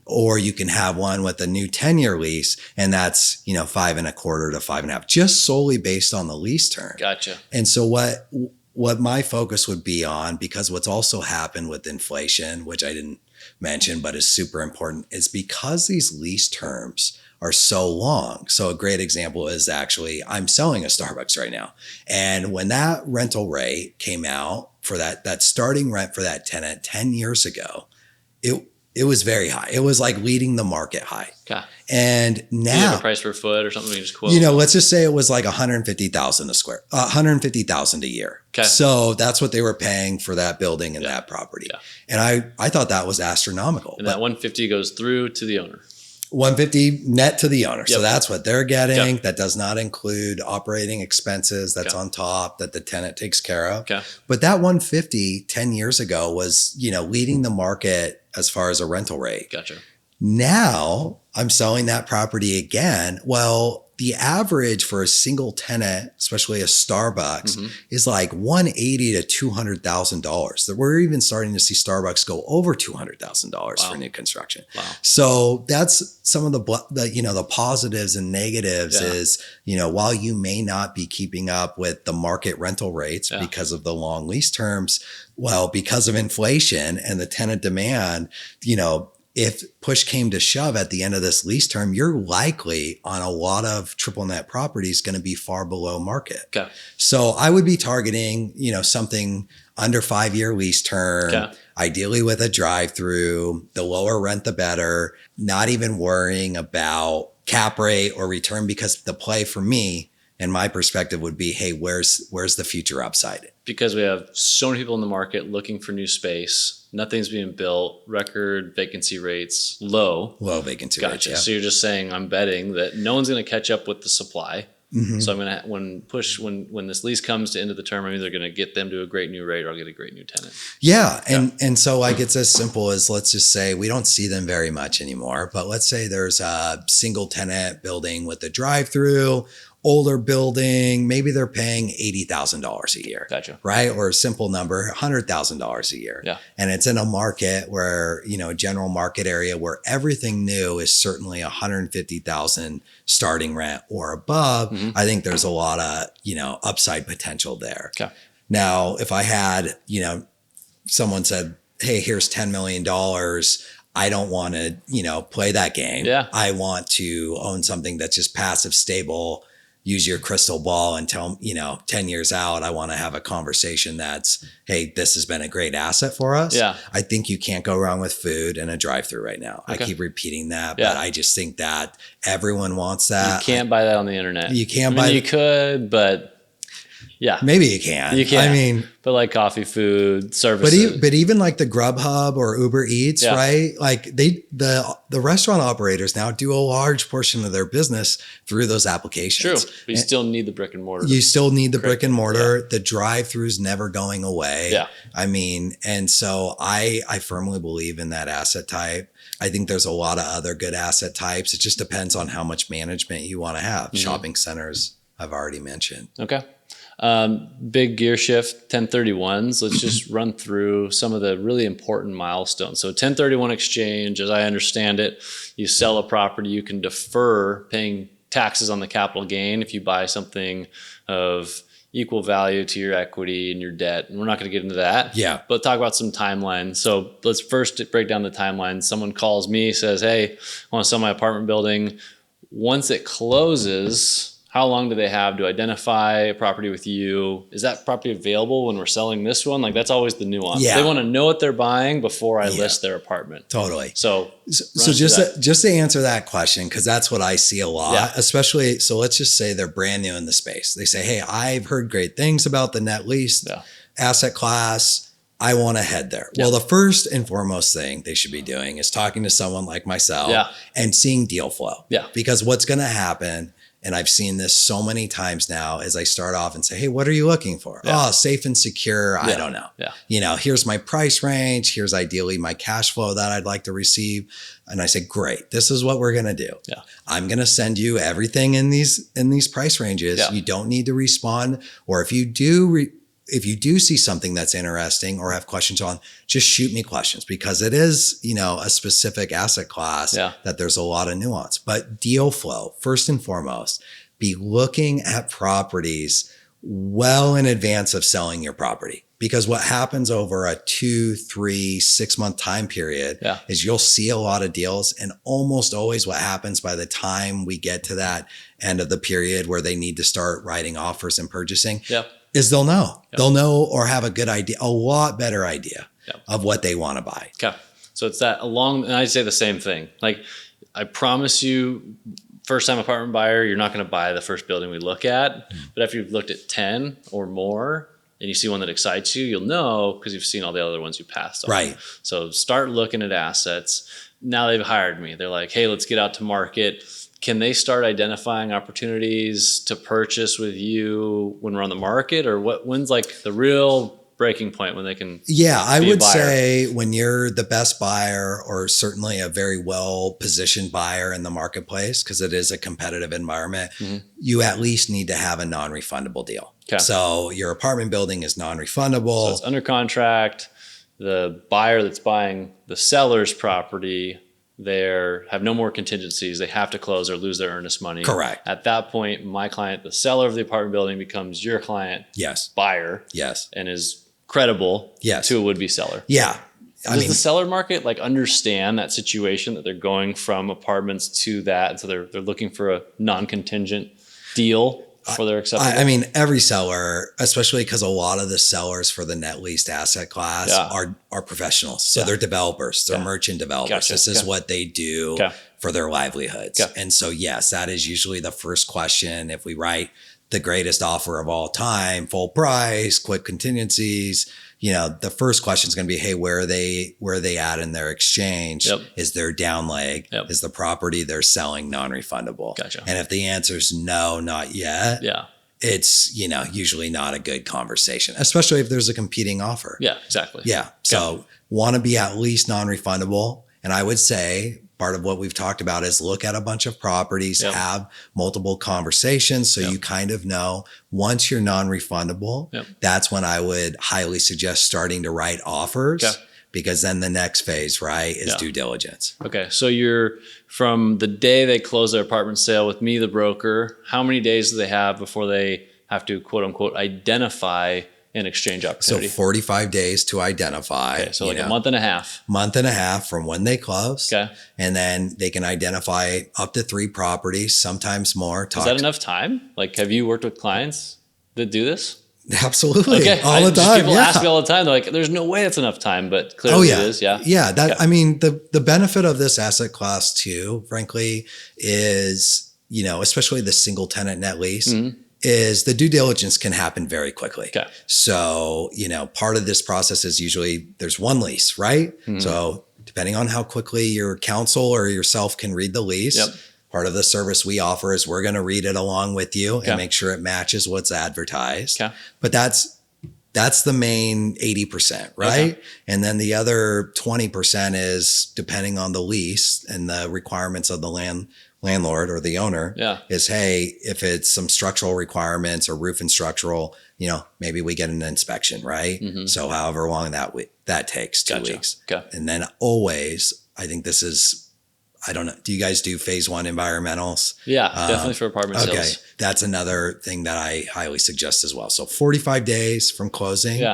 Or you can have one with a new 10-year lease, and that's 5.25 to 5.5, just solely based on the lease term. Gotcha. And so what my focus would be on, because what's also happened with inflation, which I didn't mention but is super important, is because these lease terms are so long. So a great example is actually I'm selling a Starbucks right now. And when that rental rate came out for that starting rent for that tenant 10 years ago, it It was very high. It was like leading the market high. Okay. And Do you have now, a price per foot or something we can just quote? let's just say it was like 150,000 a year. Okay. So that's what they were paying for that building and that property. Yeah. And I thought that was astronomical. And that 150 goes through to the owner. 150 net to the owner. Yep. So that's what they're getting. Yep. That does not include operating expenses. That's on top that the tenant takes care of. Okay. But that 150 10 years ago was, leading the market as far as a rental rate. Gotcha. Now I'm selling that property again. Well, the average for a single tenant, especially a Starbucks, is like $180,000 to $200,000. We're even starting to see Starbucks go over $200,000 for new construction. Wow. So that's some of the positives and negatives is, while you may not be keeping up with the market rental rates because of the long lease terms, well, because of inflation and the tenant demand, if push came to shove at the end of this lease term, you're likely on a lot of triple net properties going to be far below market. Okay. So I would be targeting, something under 5-year lease term, ideally with a drive-through. The lower rent, the better. Not even worrying about cap rate or return, because the play for me and my perspective would be, hey, where's the future upside? Because we have so many people in the market looking for new space. Nothing's being built. Record vacancy rates low. Low vacancy rates. Gotcha. So you're just saying, I'm betting that no one's going to catch up with the supply. So I'm going to, when this lease comes to end of the term, I'm either going to get them to a great new rate or I'll get a great new tenant. Yeah. And so like, it's as simple as, let's just say we don't see them very much anymore, but let's say there's a single tenant building with a drive-through, older building, maybe they're paying $80,000 a year. Gotcha. Right? Or a simple number, $100,000 a year. Yeah. And it's in a market where, a general market area where everything new is certainly 150,000 starting rent or above. I think there's a lot of, upside potential there. Okay. Now, if I had, someone said, hey, here's $10 million. I don't want to, play that game. Yeah. I want to own something that's just passive, stable. Use your crystal ball and tell, 10 years out, I want to have a conversation that's, hey, this has been a great asset for us. Yeah. I think you can't go wrong with food and a drive-through right now. Okay. I keep repeating that, Yeah. but I just think that everyone wants that. You can't buy that on the internet. You can't I mean, buy. you could, but yeah. Maybe you can. You can. I mean, but like coffee, food, services. but even like the Grubhub or Uber Eats, right? Like the restaurant operators now do a large portion of their business through those applications. True. But you still need the brick and mortar. You still need the brick and mortar. The drive-through's never going away. Yeah. I mean, and so I firmly believe in that asset type. I think there's a lot of other good asset types. It just depends on how much management you want to have. Shopping centers, I've already mentioned. Okay. Big gear shift, 1031s. Let's just run through some of the really important milestones. So 1031 exchange, as I understand it, you sell a property, you can defer paying taxes on the capital gain if you buy something of equal value to your equity and your debt. And we're not going to get into that. Yeah. But talk about some timelines. So let's first break down the timeline. Someone calls me, says, hey, I want to sell my apartment building. Once it closes, how long do they have to identify a property with you? Is that property available when we're selling this one? Like, that's always the nuance. Yeah. They want to know what they're buying before I list their apartment. Totally. So just to answer that question, because that's what I see a lot, especially, so let's just say they're brand new in the space. They say, hey, I've heard great things about the net lease asset class. I want to head there. Well, the first and foremost thing they should be doing is talking to someone like myself and seeing deal flow. Yeah. Because what's going to happen, and I've seen this so many times now, as I start off and say, hey, what are you looking for? Oh, safe and secure. I don't know. Here's my price range. Here's ideally my cash flow that I'd like to receive. And I say, great, this is what we're going to do. I'm going to send you everything in these price ranges. You don't need to respond. Or if you do see something that's interesting or have questions on, just shoot me questions, because it is, a specific asset class that there's a lot of nuance. But deal flow, first and foremost, be looking at properties well in advance of selling your property. Because what happens over a 2, 3, 6 month time period is you'll see a lot of deals, and almost always what happens by the time we get to that end of the period where they need to start writing offers and purchasing is they'll know. They'll know or have a good idea, a lot better idea of what they want to buy. Okay. So it's that along, and I say the same thing. Like, I promise you, first time apartment buyer, you're not going to buy the first building we look at. But after you've looked at 10 or more and you see one that excites you, you'll know because you've seen all the other ones you passed on. Right. So start looking at assets. Now they've hired me. They're like, hey, let's get out to market. Can they start identifying opportunities to purchase with you when we're on the market? Or when's like the real breaking point when they can? Yeah, I would say when you're the best buyer, or certainly a very well positioned buyer in the marketplace, because it is a competitive environment, you at least need to have a non-refundable deal. Okay. So your apartment building is non-refundable. So it's under contract. The buyer that's buying the seller's property, they have no more contingencies. They have to close or lose their earnest money. Correct. At that point, my client, the seller of the apartment building, becomes your client. Yes. Buyer. Yes. And is credible. Yes. To a would-be seller. Yeah. Does the seller market like understand that situation, that they're going from apartments to that, and so they're looking for a non-contingent deal for their acceptable? I mean, every seller, especially because a lot of the sellers for the net leased asset class are professionals. So they're developers, they're merchant developers. Gotcha. This is what they do for their livelihoods. And so, yes, that is usually the first question. If we write the greatest offer of all time, full price, quick contingencies, the first question is going to be, hey, where are they at in their exchange? Is their down leg? Is the property they're selling non-refundable? Gotcha. And if the answer is no, not yet, it's, usually not a good conversation, especially if there's a competing offer. Yeah, exactly. Yeah. So want to be at least non-refundable. And I would say part of what we've talked about is look at a bunch of properties, have multiple conversations. So you kind of know once you're non-refundable, that's when I would highly suggest starting to write offers, because then the next phase, right, is due diligence. Okay. So you're from the day they close their apartment sale with me, the broker, how many days do they have before they have to quote unquote identify an exchange opportunity? So 45 days to identify. Okay, so like a month and a half. Month and a half from when they close. Okay. And then they can identify up to 3 properties, sometimes more. Is that enough time? Like, have you worked with clients that do this? Absolutely. Okay. All the time. People ask me all the time. They're like, there's no way it's enough time, but clearly it is. Yeah. Yeah. I mean, the benefit of this asset class too, frankly, is, especially the single tenant net lease, is the due diligence can happen very quickly. Okay. So, part of this process is usually there's one lease, right? So depending on how quickly your counsel or yourself can read the lease, part of the service we offer is we're going to read it along with you and make sure it matches what's advertised. But that's the main 80%, right? And then the other 20% is depending on the lease and the requirements of the landlord or the owner is, hey, if it's some structural requirements or roof and structural, maybe we get an inspection, right? So however long that takes, 2 weeks. And then always, I think this is, I don't know, do you guys do phase 1 environmentals? Yeah, definitely for apartment sales. Okay, that's another thing that I highly suggest as well. So 45 days from closing,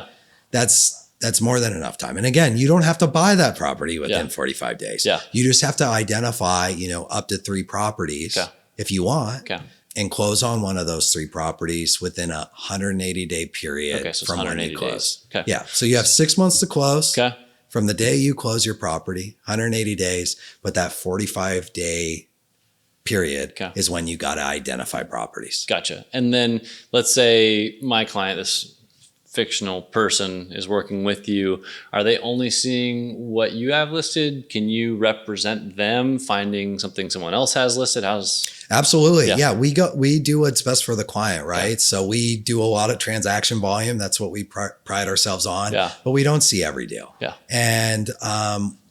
that's more than enough time. And again, you don't have to buy that property within 45 days. You just have to identify, up to 3 properties if you want, and close on one of those 3 properties within a 180-day period from when you close. Yeah, so you have 6 months to close. From the day you close your property, 180 days, but that 45-day period is when you got to identify properties. Gotcha. And then let's say my client, this fictional person, is working with you. Are they only seeing what you have listed? Can you represent them finding something someone else has listed? Absolutely. Yeah. We do what's best for the client, right? So we do a lot of transaction volume. That's what we pride ourselves on, but we don't see every deal. And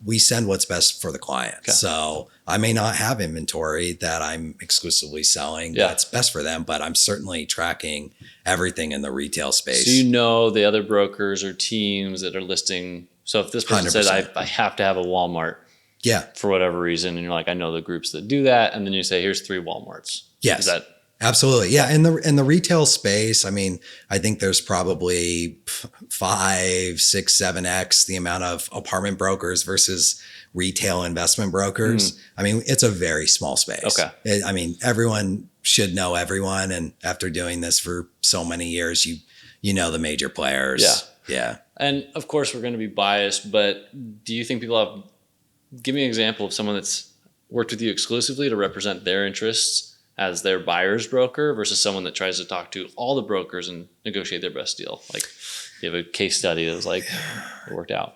we send what's best for the client. So I may not have inventory that I'm exclusively selling that's best for them, but I'm certainly tracking everything in the retail space. So the other brokers or teams that are listing. So if this person 100%. Said, I have to have a Walmart, for whatever reason, and you're like, I know the groups that do that, and then you say, here's 3 Walmarts. Yes. Is that absolutely? Yeah. In the retail space, I mean, I think there's probably 5, 6, 7x the amount of apartment brokers versus retail investment brokers. I mean, it's a very small space. I mean, everyone should know everyone, and after doing this for so many years, you know the major players. Yeah. And of course, we're going to be biased, but do you think people have Give me an example of someone that's worked with you exclusively to represent their interests as their buyer's broker versus someone that tries to talk to all the brokers and negotiate their best deal. Like, you have a case study that was like, it worked out.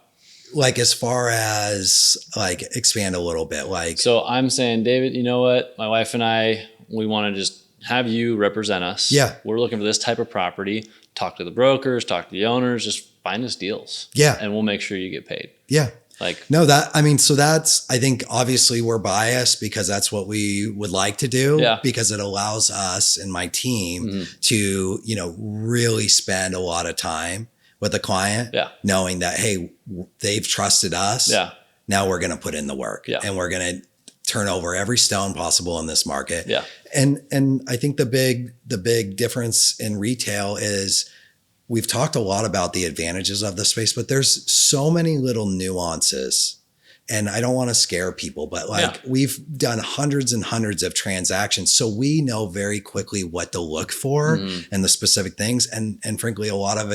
Like, as far as like expand a little bit, like, So I'm saying, David, you know what? My wife and I, we want to just have you represent us. Yeah. We're looking for this type of property. Talk to the brokers, talk to the owners, just find us deals. Yeah. And we'll make sure you get paid. yeah. Like, No, so that's, I think obviously we're biased because that's what we would like to do, Yeah. because it allows us and my team to, really spend a lot of time with the client, Yeah. knowing that, hey, they've trusted us. Yeah. Now we're going to put in the work, Yeah. and we're going to turn over every stone possible in this market. Yeah. And I think the big difference in retail is, we've talked a lot about the advantages of the space, but there's so many little nuances. And I don't want to scare people, but we've done hundreds and hundreds of transactions. So we know very quickly what to look for and the specific things. And frankly, a lot of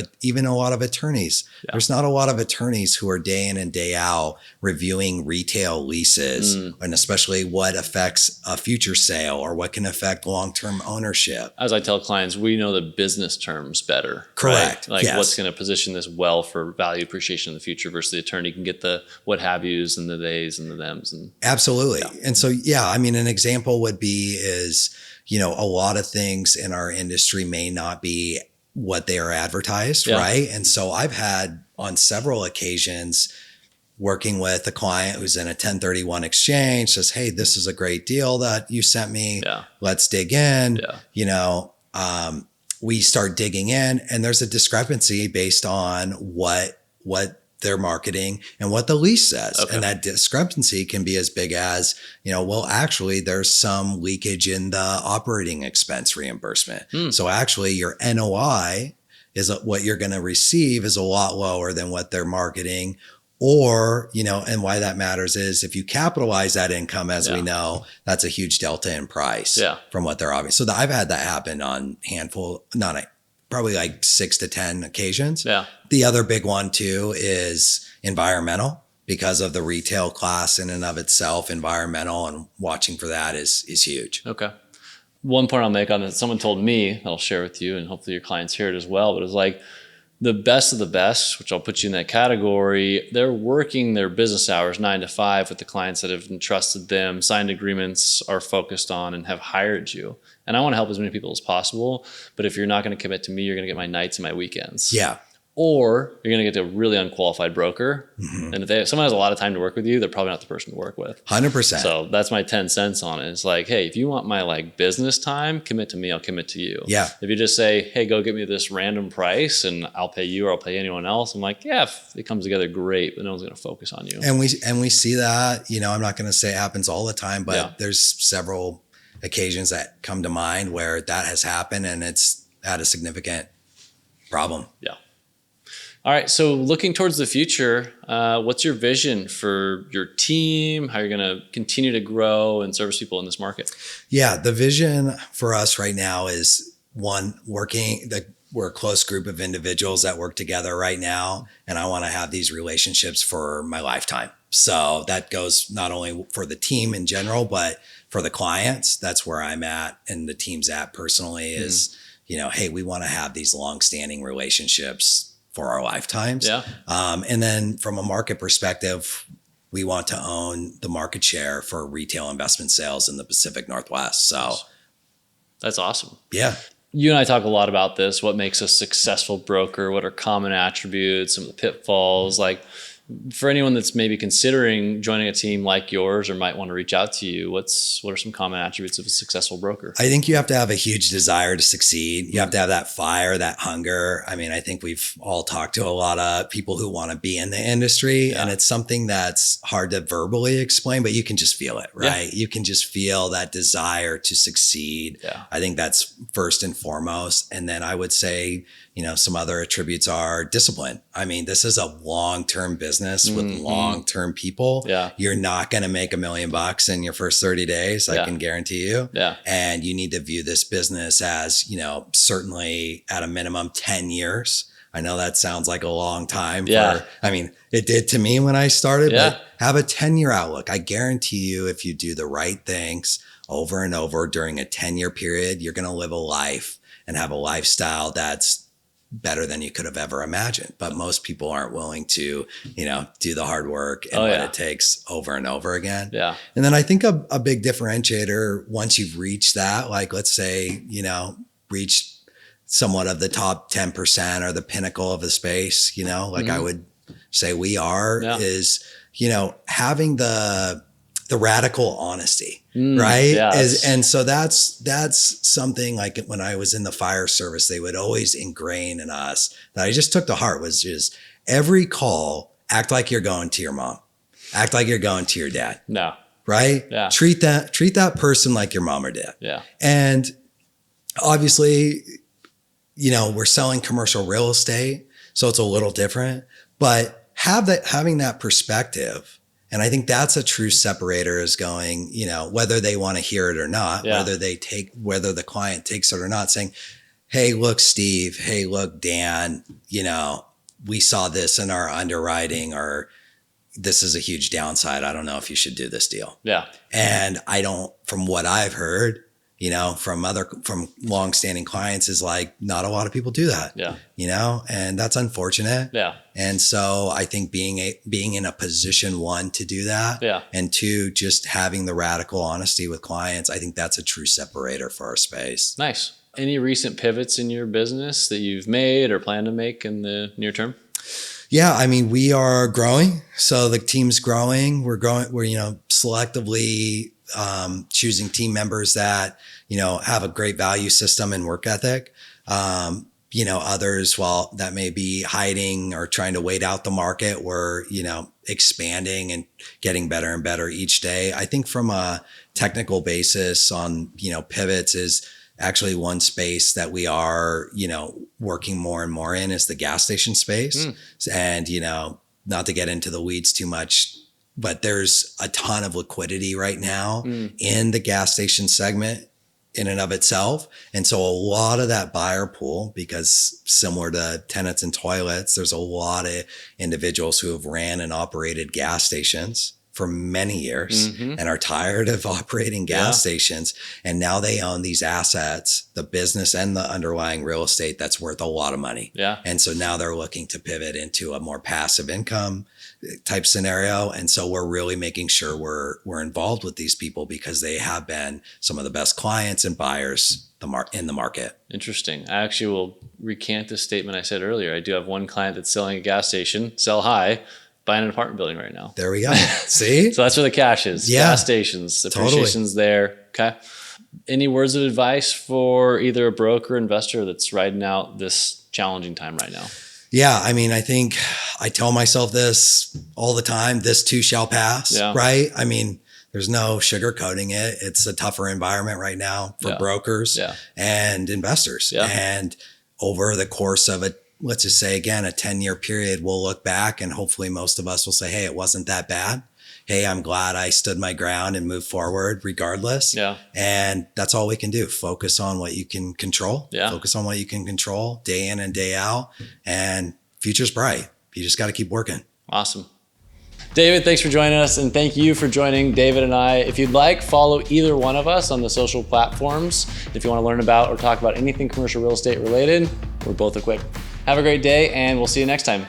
attorneys, there's not a lot of attorneys who are day in and day out reviewing retail leases, and especially what affects a future sale or what can affect long-term ownership. as I tell clients, we know the business terms better. Correct. Right? Like, Yes. what's going to position this well for value appreciation in the future versus the attorney can get the what have yous and the theys and the thems. And Absolutely. And so, an example would be is, a lot of things in our industry may not be what they are advertised. Yeah. Right. And so I've had on several occasions working with a client who's in a 1031 exchange, says, hey, this is a great deal that you sent me. Yeah. Let's dig in. Yeah. We start digging in, and there's a discrepancy based on what they're marketing and what the lease says. Okay. And that discrepancy can be as big as, well, actually there's some leakage in the operating expense reimbursement. So actually your NOI is what you're going to receive is a lot lower than what they're marketing. Or, and why that matters is if you capitalize that income, as we know, that's a huge delta in price from what they're offering. So I've had that happen on probably like 6 to 10 occasions. Yeah. The other big one too is environmental, because of the retail class in and of itself. Environmental and watching for that is huge. Okay. One point I'll make on this, someone told me, I'll share with you, and hopefully your clients hear it as well, but it's like the best of the best, which I'll put you in that category, they're working their business hours 9 to 5 with the clients that have entrusted them, signed agreements, are focused on, and have hired you. And I want to help as many people as possible. But if you're not going to commit to me, you're going to get my nights and my weekends. Yeah. Or you're going to get a really unqualified if someone has a lot of time to work with you, they're probably not the person to work with. 100%. So that's my 10 cents on it. It's like, hey, if you want my like business time, commit to me, I'll commit to you. Yeah. If you just say, hey, go get me this random price and I'll pay you or I'll pay anyone else, I'm like, yeah, if it comes together, great, but no one's going to focus on you. And we see that, I'm not going to say it happens all the time, but there's several occasions that come to mind where that has happened and it's had a significant problem. Yeah. All right. So looking towards the future, what's your vision for your team? How you're going to continue to grow and service people in this market? Yeah. The vision for us right now is we're a close group of individuals that work together right now. And I want to have these relationships for my lifetime. So that goes not only for the team in general, but for the clients. That's where I'm at and the team's at personally is, hey, we want to have these longstanding relationships for our lifetimes. Yeah. And then from a market perspective, we want to own the market share for retail investment sales in the Pacific Northwest. So that's awesome. Yeah. You and I talk a lot about this. What makes a successful broker? What are common attributes, some of the pitfalls? Like, for anyone that's maybe considering joining a team like yours or might want to reach out to you, what are some common attributes of a successful broker? I think you have to have a huge desire to succeed. You have to have that fire, that hunger. I mean, I think we've all talked to a lot of people who want to be in the industry, and it's something that's hard to verbally explain, but you can just feel it, right? You can just feel that desire to succeed. I think that's first and foremost. And then I would say, some other attributes are discipline. I mean, this is a long-term business with long-term people. You're not going to make $1 million in your first 30 days. I can guarantee you. And you need to view this business as, certainly at a minimum 10 years. I know that sounds like a long time Yeah. I mean, it did to me when I started, Yeah. but have a 10-year outlook. I guarantee you, if you do the right things over and over during a 10-year period, you're going to live a life and have a lifestyle that's better than you could have ever imagined. But most people aren't willing to, do the hard work and what it takes over and over again. Yeah. And then I think a big differentiator, once you've reached that, like let's say, reached somewhat of the top 10% or the pinnacle of the space, I would say we are, is, having the radical honesty, right? Yes. And so that's something like when I was in the fire service, they would always ingrain in us that I just took to heart, was just every call, act like you're going to your mom, act like you're going to your dad. No. Right? Yeah. Treat that person like your mom or dad. Yeah. And obviously, we're selling commercial real estate, so it's a little different, but having that perspective. And I think that's a true separator, is going, whether they want to hear it or not, whether the client takes it or not, saying, hey, look, Steve, hey, look, Dan, we saw this in our underwriting, or this is a huge downside. I don't know if you should do this deal. Yeah. And from what I've heard, from longstanding clients, is like, not a lot of people do that. Yeah. And that's unfortunate. Yeah. And so I think being in a position, one, to do that, and two, just having the radical honesty with clients, I think that's a true separator for our space. Nice. Any recent pivots in your business that you've made or plan to make in the near term? Yeah, I mean, we are growing. So the team's growing. We're growing. We're, selectively choosing team members that, have a great value system and work ethic. Others, while that may be hiding or trying to wait out the market, we're, expanding and getting better and better each day. I think from a technical basis on, pivots is actually one space that we are, working more and more in, is the gas station space. And, not to get into the weeds too much, but there's a ton of liquidity right now in the gas station segment in and of itself. And so a lot of that buyer pool, because similar to tenants and toilets, there's a lot of individuals who have ran and operated gas stations for many years and are tired of operating gas stations. And now they own these assets, the business and the underlying real estate, that's worth a lot of money. Yeah. And so now they're looking to pivot into a more passive income type scenario. And so we're really making sure we're involved with these people, because they have been some of the best clients and buyers in the market. Interesting. I actually will recant the statement I said earlier. I do have one client that's selling a gas station, sell high, buying an apartment building right now. There we go. See? So that's where the cash is. Yeah. Gas stations. The appreciation's there. Okay. Any words of advice for either a broker or investor that's riding out this challenging time right now? Yeah. I mean, I think I tell myself this all the time, this too shall pass, right? I mean, there's no sugarcoating it. It's a tougher environment right now for brokers and investors. And over the course of let's just say again, a 10-year period, we'll look back and hopefully most of us will say, hey, it wasn't that bad. Hey, I'm glad I stood my ground and moved forward regardless. Yeah. And that's all we can do. Focus on what you can control. Yeah. Focus on what you can control day in and day out. And future's bright. You just got to keep working. Awesome. David, thanks for joining us, and thank you for joining David and I. If you'd like, follow either one of us on the social platforms. If you want to learn about or talk about anything commercial real estate related, we're both equipped. Have a great day, and we'll see you next time.